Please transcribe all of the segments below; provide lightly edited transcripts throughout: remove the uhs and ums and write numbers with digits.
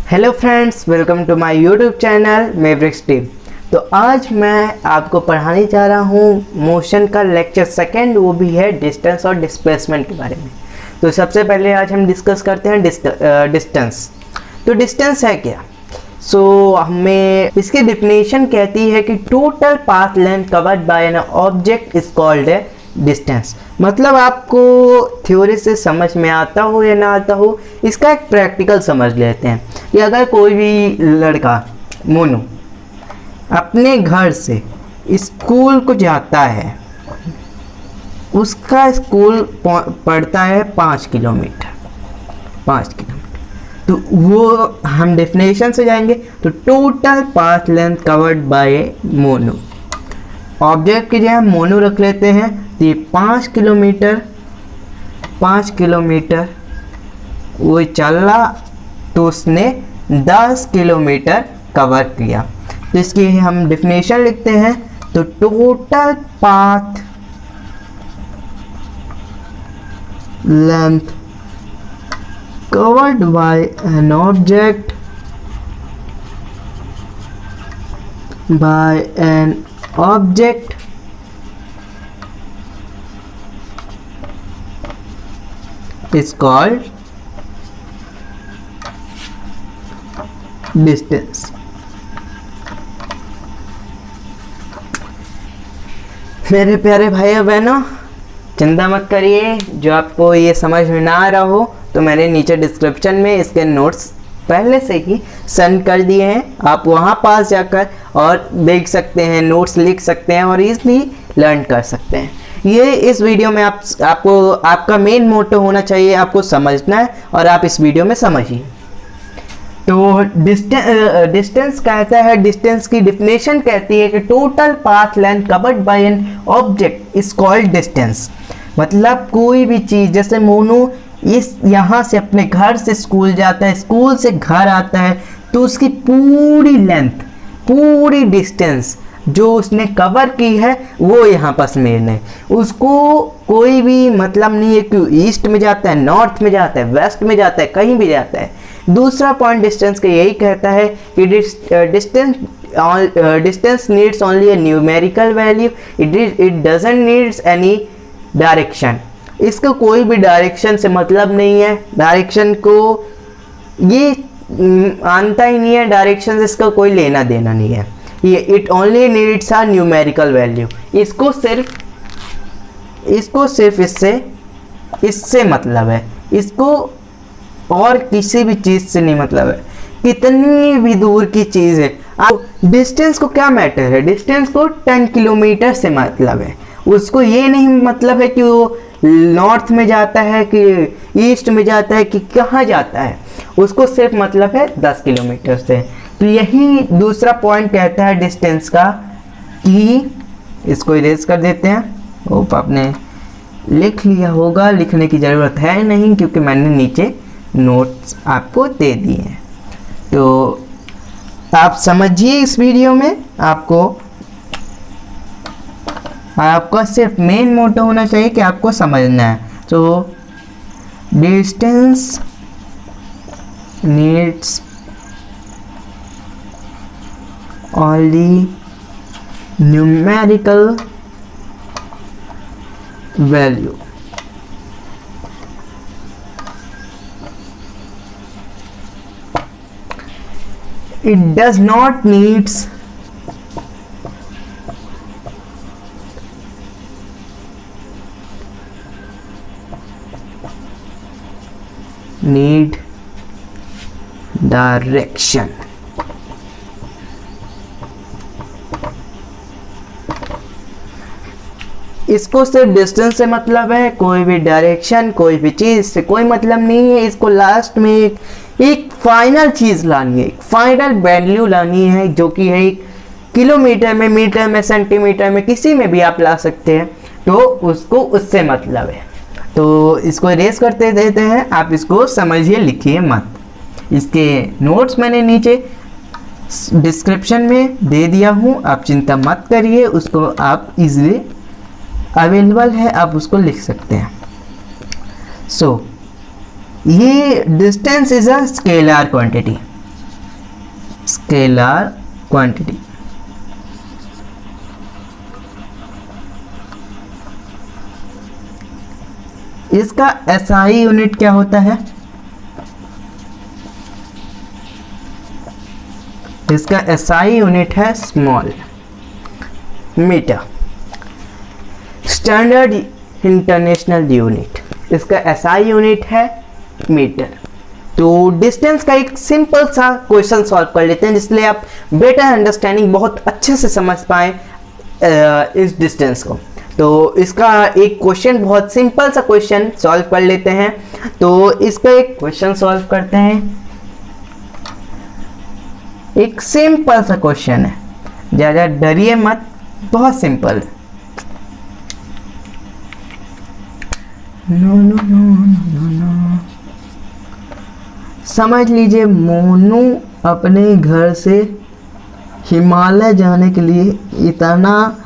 Hello friends, welcome to my YouTube channel Mavericks team. तो आज मैं आपको पढ़ाने जा रहा हूँ मोशन का लेक्चर सेकंड, वो भी है डिस्टेंस और डिस्प्लेसमेंट के बारे में। तो सबसे पहले आज हम डिस्कस करते हैं डिस्टेंस। तो डिस्टेंस है क्या? हमें इसकी डिफिनेशन कहती है कि total path length covered by an object is called है डिस्टेंस। मतलब आपको थ्योरी से समझ में आता हो या ना आता हो, इसका एक प्रैक्टिकल समझ लेते हैं कि अगर कोई भी लड़का मोनू अपने घर से स्कूल को जाता है, उसका स्कूल पड़ता है 5 किलोमीटर, तो वो हम डेफिनेशन से जाएंगे। तो total path length covered by Monu, object की जगह मोनू रख लेते हैं। तो ये 5 किलोमीटर वो चल रहा, तो उसने 10 किलोमीटर कवर किया। तो इसकी हम डेफिनेशन लिखते हैं। तो total path length covered by an object is called distance। मेरे प्यारे भाइयों बहनों, चिंता मत करिए, जो आपको ये समझ में ना आ रहा हो तो मैंने नीचे डिस्क्रिप्शन में इसके नोट्स पहले से ही सेंड कर दिए हैं। आप वहाँ पास जाकर और देख सकते हैं, नोट्स लिख सकते हैं और इजली लर्न कर सकते हैं। ये इस वीडियो में आपको आपका मेन मोटो होना चाहिए, आपको समझना है और आप इस वीडियो में समझिए। तो डिस्टेंस कहता है, डिस्टेंस की डिफिनेशन कहती है कि total path length covered by an object is called distance. मतलब कोई भी चीज़, जैसे मोनू यहाँ से अपने घर से स्कूल जाता है, स्कूल से घर आता है, तो उसकी पूरी लेंथ, पूरी डिस्टेंस जो उसने कवर की है वो यहाँ पर मेन है। उसको कोई भी मतलब नहीं है कि ईस्ट में जाता है, नॉर्थ में जाता है, वेस्ट में जाता है, कहीं भी जाता है। दूसरा पॉइंट डिस्टेंस का यही कहता है कि distance needs only a numerical value, it doesn't needs any direction. इसका कोई भी डायरेक्शन से मतलब नहीं है, डायरेक्शन को ये आनता ही नहीं है, डायरेक्शन से इसका कोई लेना देना नहीं है। ये it only needs a numerical value. इसको सिर्फ इससे मतलब है, इसको और किसी भी चीज़ से नहीं मतलब है, कितनी भी दूर की चीज़ है। अब डिस्टेंस को क्या मैटर है? डिस्टेंस को 10 किलोमीटर से मतलब है। उसको ये नहीं मतलब है कि वो नॉर्थ में जाता है कि ईस्ट में जाता है कि कहाँ जाता है, उसको सिर्फ मतलब है 10 किलोमीटर से। तो यही दूसरा पॉइंट कहता है डिस्टेंस का कि इसको इरेज कर देते हैं। होप आपने लिख लिया होगा, लिखने की ज़रूरत है नहीं क्योंकि मैंने नीचे नोट्स आपको दे दिए हैं। तो आप समझिए, इस वीडियो में आपका सिर्फ मेन मोटो होना चाहिए कि आपको समझना है। तो distance needs only numerical value. It does not need direction। इसको सिर्फ डिस्टेंस से मतलब है, कोई भी डायरेक्शन, कोई भी चीज़ से कोई मतलब नहीं है। इसको लास्ट में एक फाइनल चीज़ लानी है, एक फाइनल वैल्यू लानी है, जो कि है किलोमीटर में, मीटर में, सेंटीमीटर में, किसी में भी आप ला सकते हैं। तो उसको उससे मतलब है। तो इसको इरेज करते देते हैं, आप इसको समझिए, लिखिए मत। इसके नोट्स मैंने नीचे डिस्क्रिप्शन में दे दिया हूँ, आप चिंता मत करिए, उसको आप इजीली अवेलेबल है, आप उसको लिख सकते हैं। ये distance is a scalar quantity. Scalar quantity. इसका एसआई यूनिट क्या होता है? इसका एसआई यूनिट है small metre, standard international unit. इसका एसआई यूनिट है मीटर। तो डिस्टेंस का एक सिंपल सा क्वेश्चन सॉल्व कर लेते हैं, जिसलिए आप बेटर अंडरस्टैंडिंग बहुत अच्छे से समझ पाए इस डिस्टेंस को। तो इसका एक क्वेश्चन, बहुत सिंपल सा क्वेश्चन सॉल्व कर लेते हैं। तो इसका एक क्वेश्चन सॉल्व करते हैं। एक सिंपल सा क्वेश्चन है, ज़्यादा डरिए मत, बहुत सिंपल है। No no no no no. समझ लीजिए मोनू अपने घर से हिमालय जाने के लिए इतना,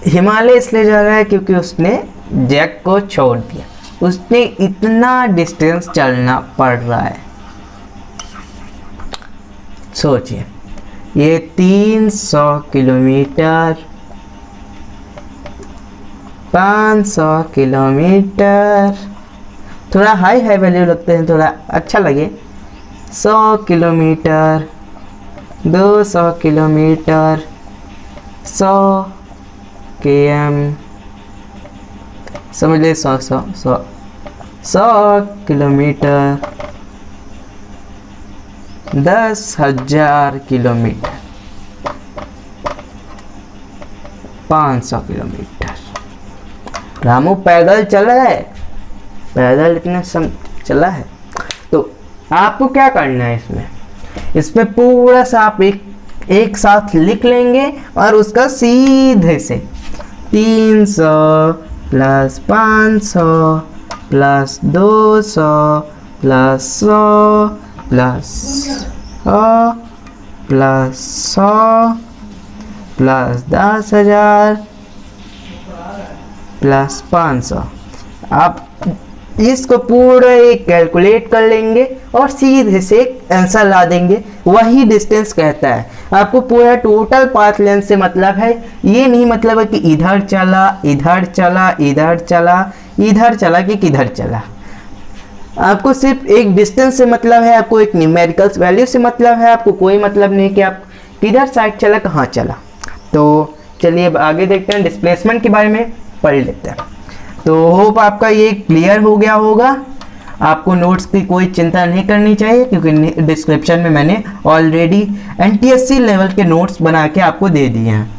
हिमालय इसलिए जा रहा है क्योंकि उसने जैक को छोड़ दिया, उसने इतना डिस्टेंस चलना पड़ रहा है। सोचिए, ये 300 किलोमीटर, 500 किलोमीटर, थोड़ा हाई वैल्यू लगते हैं, थोड़ा अच्छा लगे। 100 किलोमीटर, 200 किलोमीटर, 100 km, समझ ले 100 किलोमीटर, 10,000 किलोमीटर, 500 किलोमीटर। रामू पैदल चला है, पैदल इतना चला है। तो आपको क्या करना है इसमें पूरा सा आप एक साथ लिख लेंगे और उसका सीधे से 300 plus 500 plus 200 plus 100 plus 100 plus 100 plus 10,000 plus 500, आप इसको पूरा एक कैलकुलेट कर लेंगे और सीधे से एक आंसर ला देंगे। वही डिस्टेंस कहता है। आपको पूरा टोटल पाथ लेंथ से मतलब है, ये नहीं मतलब है कि इधर चला, इधर चला, इधर चला, इधर चला कि किधर चला। आपको सिर्फ एक डिस्टेंस से मतलब है, आपको एक न्यूमेरिकल्स वैल्यू से मतलब है, आपको कोई मतलब नहीं कि आप किधर साइड चला, कहाँ चला। तो चलिए अब आगे देखते हैं, डिस्प्लेसमेंट के बारे में पढ़ लेते हैं। तो होप आपका ये क्लियर हो गया होगा। आपको नोट्स की कोई चिंता नहीं करनी चाहिए, क्योंकि डिस्क्रिप्शन में मैंने ऑलरेडी एनटीएससी लेवल के नोट्स बना के आपको दे दिए हैं।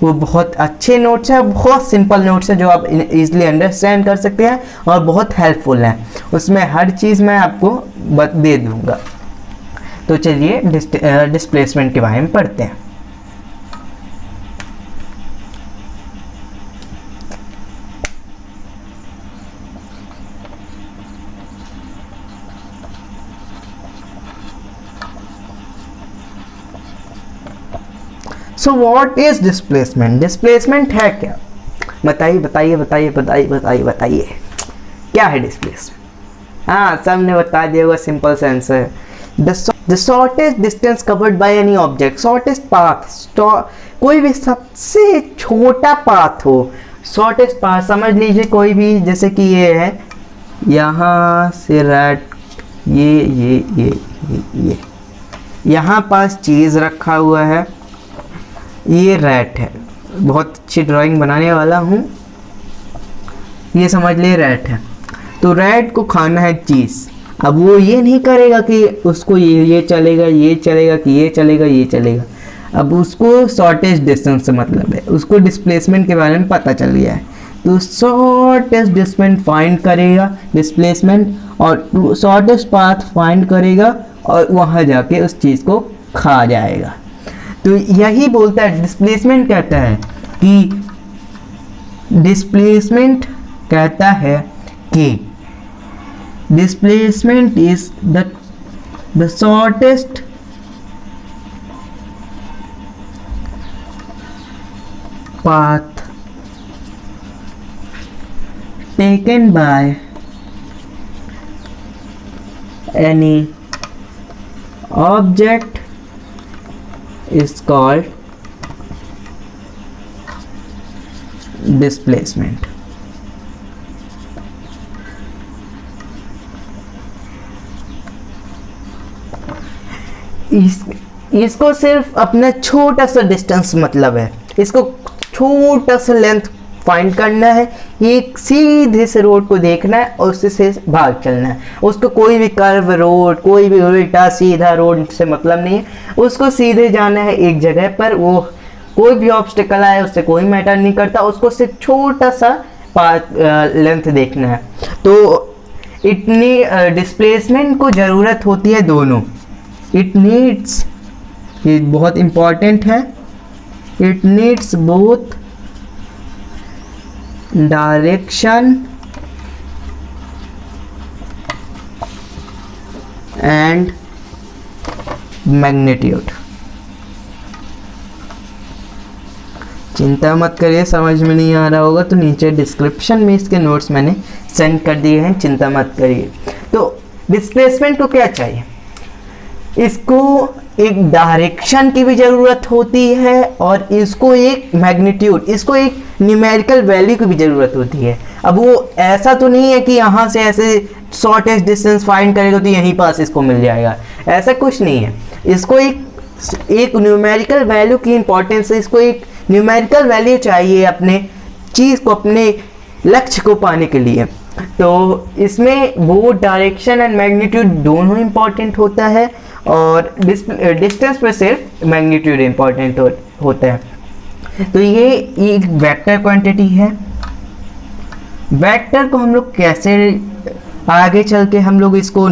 वो बहुत अच्छे नोट्स हैं, बहुत सिंपल नोट्स हैं जो आप इजीली अंडरस्टैंड कर सकते हैं और बहुत हेल्पफुल हैं। उसमें हर चीज़ मैं आपको दे दूँगा। तो चलिए डिस्प्लेसमेंट के बारे में पढ़ते हैं। So what is displacement? Displacement है क्या? बताइए बताइए बताइए बताइए बताइए बताइए, क्या है डिस्प्लेसमेंट? हाँ, सबने बता दिया होगा, सिंपल सा answer. The shortest distance covered by any object, shortest path, कोई भी सबसे छोटा पाथ हो, शॉर्टेस्ट पाथ समझ लीजिए कोई भी, जैसे कि ये है, यहाँ से रेड, ये यहाँ पास चीज़ रखा हुआ है, ये रैट है। बहुत अच्छी ड्राइंग बनाने वाला हूँ, ये समझ ले रैट है। तो रैट को खाना है चीज़। अब वो ये नहीं करेगा कि उसको ये चलेगा, ये चलेगा, कि ये चलेगा, ये चलेगा। अब उसको शॉर्टेस्ट डिस्टेंस से मतलब है, उसको डिस्प्लेसमेंट के बारे में पता चल गया है। तो शॉर्टेस्ट डिस्टेंस फाइंड करेगा, डिस्प्लेसमेंट, और शॉर्टेस्ट पाथ फाइंड करेगा और वहाँ जाके उस चीज़ को खा जाएगा। तो यही बोलता है डिस्प्लेसमेंट, कहता है कि डिस्प्लेसमेंट कहता है कि displacement is the shortest path taken by any object is called displacement. इसको सिर्फ अपना छोटा सा डिस्टेंस मतलब है, इसको छोटा सा लेंथ फाइंड करना है, एक सीधे से रोड को देखना है और उससे से भाग चलना है। उसको कोई भी कर्व रोड, कोई भी उल्टा सीधा रोड से मतलब नहीं है, उसको सीधे जाना है एक जगह पर। वो कोई भी ऑब्स्टिकल आए उससे कोई मैटर नहीं करता, उसको सिर्फ छोटा सा लेंथ देखना है। तो इतनी डिस्प्लेसमेंट को ज़रूरत होती है दोनों। इट नीड्स, ये बहुत इम्पॉर्टेंट है, it needs both direction and magnitude. चिंता मत करिए, समझ में नहीं आ रहा होगा तो नीचे डिस्क्रिप्शन में इसके नोट्स मैंने सेंड कर दिए हैं, चिंता मत करिए। तो डिस्प्लेसमेंट को क्या चाहिए, इसको एक डायरेक्शन की भी ज़रूरत होती है और इसको एक मैग्नीट्यूड, इसको एक न्यूमेरिकल वैल्यू की भी ज़रूरत होती है। अब वो ऐसा तो नहीं है कि यहाँ से ऐसे शॉर्टेस्ट डिस्टेंस फाइंड करेगा तो यहीं पास इसको मिल जाएगा, ऐसा कुछ नहीं है। इसको एक न्यूमेरिकल वैल्यू की इंपॉर्टेंस है, इसको एक न्यूमेरिकल वैल्यू चाहिए अपने चीज़ को, अपने लक्ष्य को पाने के लिए। तो इसमें वो डायरेक्शन एंड मैग्नीट्यूड दोनों इम्पॉर्टेंट होता है और डिस्टेंस पे सिर्फ मैग्नीट्यूड इम्पॉर्टेंट होता है। तो ये एक वेक्टर क्वांटिटी है। वेक्टर को हम लोग कैसे आगे चल के हम लोग इसको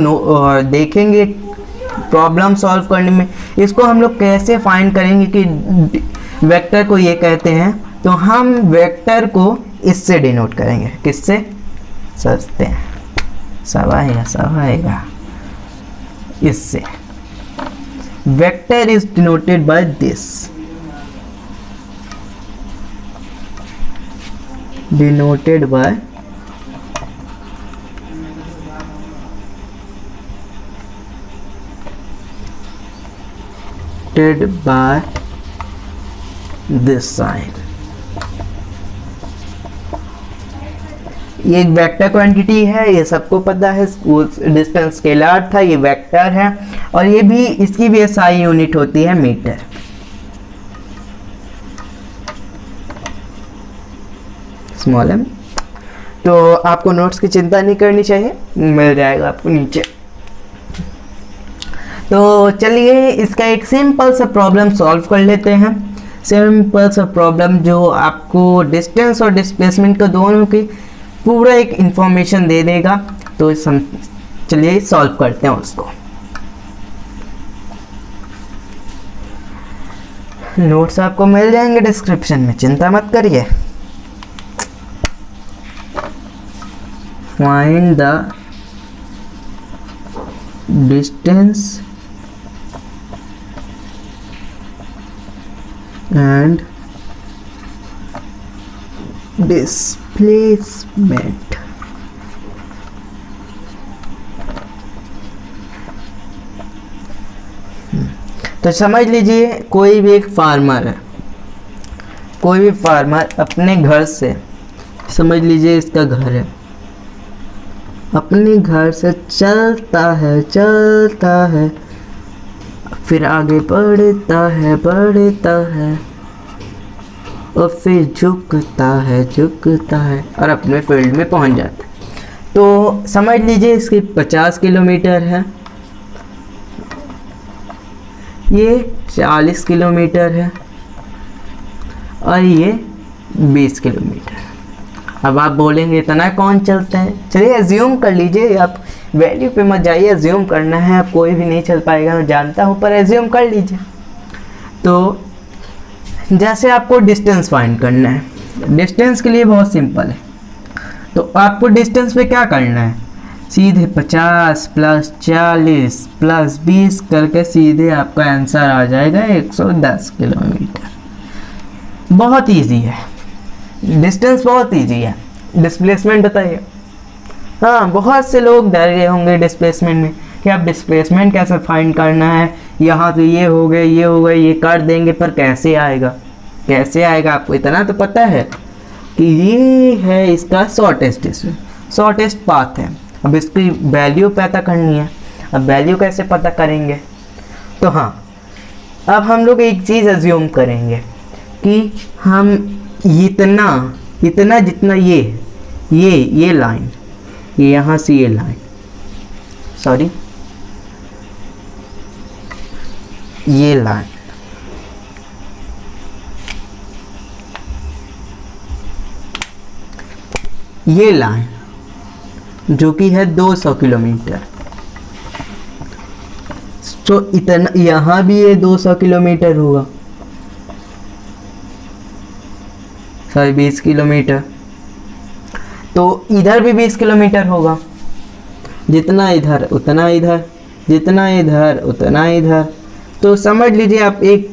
देखेंगे प्रॉब्लम सॉल्व करने में, इसको हम लोग कैसे फाइंड करेंगे कि वेक्टर को ये कहते हैं। तो हम वेक्टर को इससे डिनोट करेंगे, किससे, सोचते हैं, सब आएगा इससे। Vector is denoted by this, denoted by this sign. ये एक वेक्टर क्वांटिटी है, ये सबको पता है, डिस्टेंस स्केलर था, ये वेक्टर है और ये भी, इसकी भी एसआई यूनिट होती है मीटर। Small M. तो आपको नोट्स की चिंता नहीं करनी चाहिए, मिल जाएगा आपको नीचे। तो चलिए इसका एक सिंपल सा प्रॉब्लम सॉल्व कर लेते हैं। सिंपल सा प्रॉब्लम जो आपको डिस्टेंस और डिस्प्लेसमेंट का दोनों की पूरा एक इंफॉर्मेशन दे देगा। तो चलिए सॉल्व करते हैं उसको। नोट्स आपको मिल जाएंगे डिस्क्रिप्शन में, चिंता मत करिए। Find the distance and displacement। तो समझ लीजिए कोई भी एक फार्मर है, कोई भी फार्मर अपने घर से, समझ लीजिए इसका घर है, अपने घर से चलता है फिर आगे बढ़ता है और फिर झुकता है और अपने फील्ड में पहुंच जाता है। तो समझ लीजिए इसकी 50 किलोमीटर है, ये 40 किलोमीटर है और ये 20 किलोमीटर। अब आप बोलेंगे इतना कौन चलता है, चलिए एज्यूम कर लीजिए, आप वैल्यू पे मत जाइए, एज्यूम करना है, आप कोई भी नहीं चल पाएगा मैं जानता हूँ, पर एज्यूम कर लीजिए। तो जैसे आपको डिस्टेंस फाइंड करना है, डिस्टेंस के लिए बहुत सिंपल है। तो आपको डिस्टेंस पे क्या करना है, सीधे 50 प्लस 40 प्लस 20 करके सीधे आपका आंसर आ जाएगा 110 किलोमीटर। बहुत ईजी है, डिस्टेंस बहुत ईजी है। डिस्प्लेसमेंट बताइए। हाँ, बहुत से लोग डर गए होंगे डिस्प्लेसमेंट में कि अब डिस्प्लेसमेंट कैसे फाइंड करना है। यहाँ तो ये हो गए, ये हो गए, ये कर देंगे, पर कैसे आएगा, कैसे आएगा? आपको इतना तो पता है कि ये है इसका शॉर्टेस्ट पाथ है। अब इसकी वैल्यू पता करनी है। अब वैल्यू कैसे पता करेंगे? तो हाँ, अब हम लोग एक चीज़ अज्यूम करेंगे कि हम इतना जितना ये लाइन, ये यहाँ से ये लाइन, सॉरी ये लाइन, ये लाइन जो कि है 200 किलोमीटर, तो इतना यहाँ भी ये 200 किलोमीटर होगा, सॉरी 20 किलोमीटर, तो इधर भी 20 किलोमीटर होगा। जितना इधर उतना इधर, जितना इधर उतना इधर। तो समझ लीजिए आप एक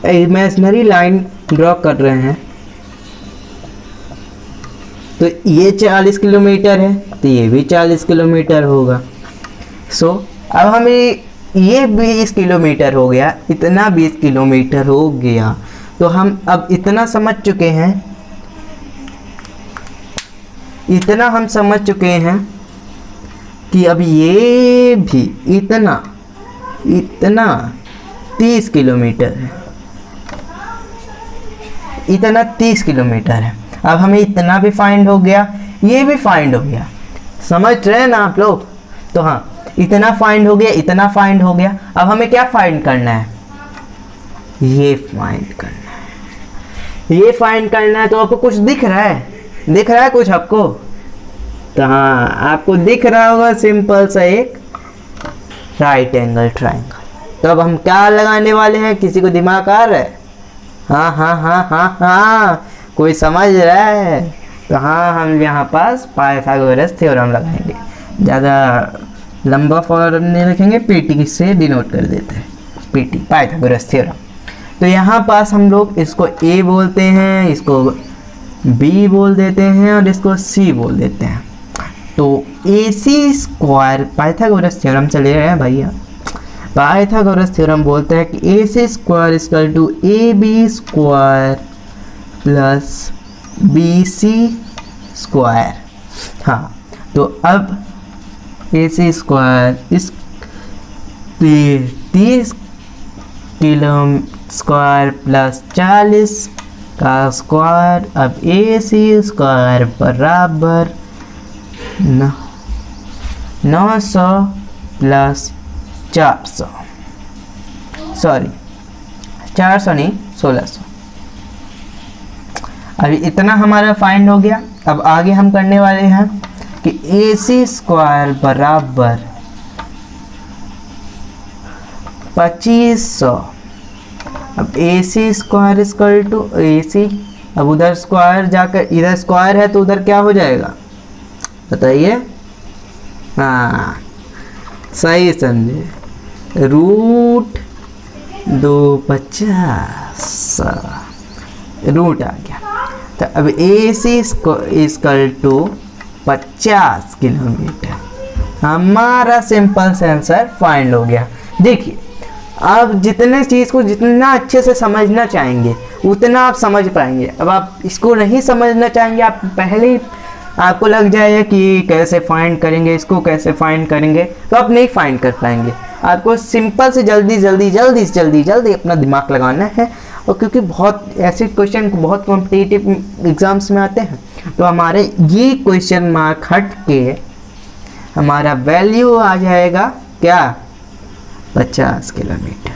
इमेजिनरी लाइन ड्रॉ कर रहे हैं। तो ये 40 किलोमीटर है, तो ये भी 40 किलोमीटर होगा। सो अब हमें ये 20 किलोमीटर हो गया, इतना 20 किलोमीटर हो गया। तो हम अब इतना समझ चुके हैं, इतना हम समझ चुके हैं कि अब ये भी इतना 30 किलोमीटर है, इतना 30 किलोमीटर है। अब हमें इतना भी फाइंड हो गया, ये भी फाइंड हो गया। समझ रहे हैं ना आप लोग? तो हाँ, इतना फाइंड हो गया, इतना फाइंड हो गया। अब हमें क्या फाइंड करना है? ये फाइंड करना है, ये फाइंड करना है। तो आपको कुछ दिख रहा है? दिख रहा है कुछ आपको? तो हाँ, आपको दिख रहा होगा सिंपल सा एक राइट एंगल ट्राइंगल। तो अब हम क्या लगाने वाले हैं? किसी को दिमाग आ रहा है? हाँ हाँ हाँ हाँ हाँ, कोई समझ रहा है? तो हाँ, हम यहाँ पास पाइथागोरस थ्योरम लगाएंगे। ज़्यादा लंबा फॉर्म नहीं रखेंगे, पीटी से डिनोट कर देते हैं, पीटी पाइथागोरस थ्योरम। तो यहाँ पास हम लोग इसको ए बोलते हैं, इसको बी बोल देते हैं और इसको सी बोल देते हैं। तो A C square Pythagoras theorem चले रहे हैं भैया। पाइथागोरस थ्योरम बोलते हैं कि A C square equal to A B square plus B C square. हाँ, तो अब ए सी स्क्वायर इस 30 किलो स्क्वायर प्लस 40 का स्क्वायर। अब ए सी स्क्वायर बराबर 900 प्लस 400, सॉरी 400 नहीं 1600। अभी इतना हमारा फाइंड हो गया। अब आगे हम करने वाले हैं कि ए सी स्क्वायर बराबर 2500। अब ए सी स्क्वायर इक्वल टू ए सी, अब उधर स्क्वायर जाकर इधर स्क्वायर है तो उधर क्या हो जाएगा बताइए? हाँ, सही समझे, रूट 250 रूट आ गया। तो अब ए सी इक्वल टू 50 किलोमीटर, हमारा सिंपल से आंसर फाइंड हो गया। देखिए, आप जितने चीज़ को जितना अच्छे से समझना चाहेंगे उतना आप समझ पाएंगे। अब आप इसको नहीं समझना चाहेंगे, आप पहले ही आपको लग जाएगा कि कैसे फाइंड करेंगे, इसको कैसे फाइंड करेंगे, तो आप नहीं फाइंड कर पाएंगे। आपको सिंपल से जल्दी अपना दिमाग लगाना है। और क्योंकि बहुत ऐसे क्वेश्चन बहुत कॉम्पिटिटिव एग्जाम्स में आते हैं, तो हमारे ये क्वेश्चन मार्क हट के हमारा वैल्यू आ जाएगा क्या? 50 किलोमीटर।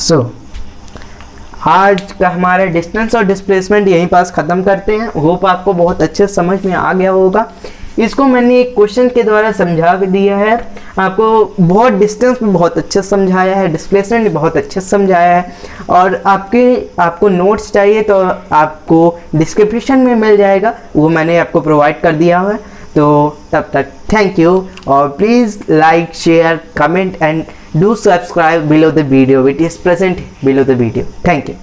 सो आज का हमारा डिस्टेंस और डिस्प्लेसमेंट यहीं पास ख़त्म करते हैं। होप आपको बहुत अच्छे समझ में आ गया होगा। इसको मैंने एक क्वेश्चन के द्वारा समझा दिया है। आपको बहुत डिस्टेंस में बहुत अच्छे समझाया है, डिस्प्लेसमेंट में बहुत अच्छे समझाया है। और आपको नोट्स चाहिए तो आपको डिस्क्रिप्शन में मिल जाएगा, वो मैंने आपको प्रोवाइड कर दिया है। तो तब तक थैंक यू, और please like, share, comment and do subscribe below the video. It is present below the video. Thank you.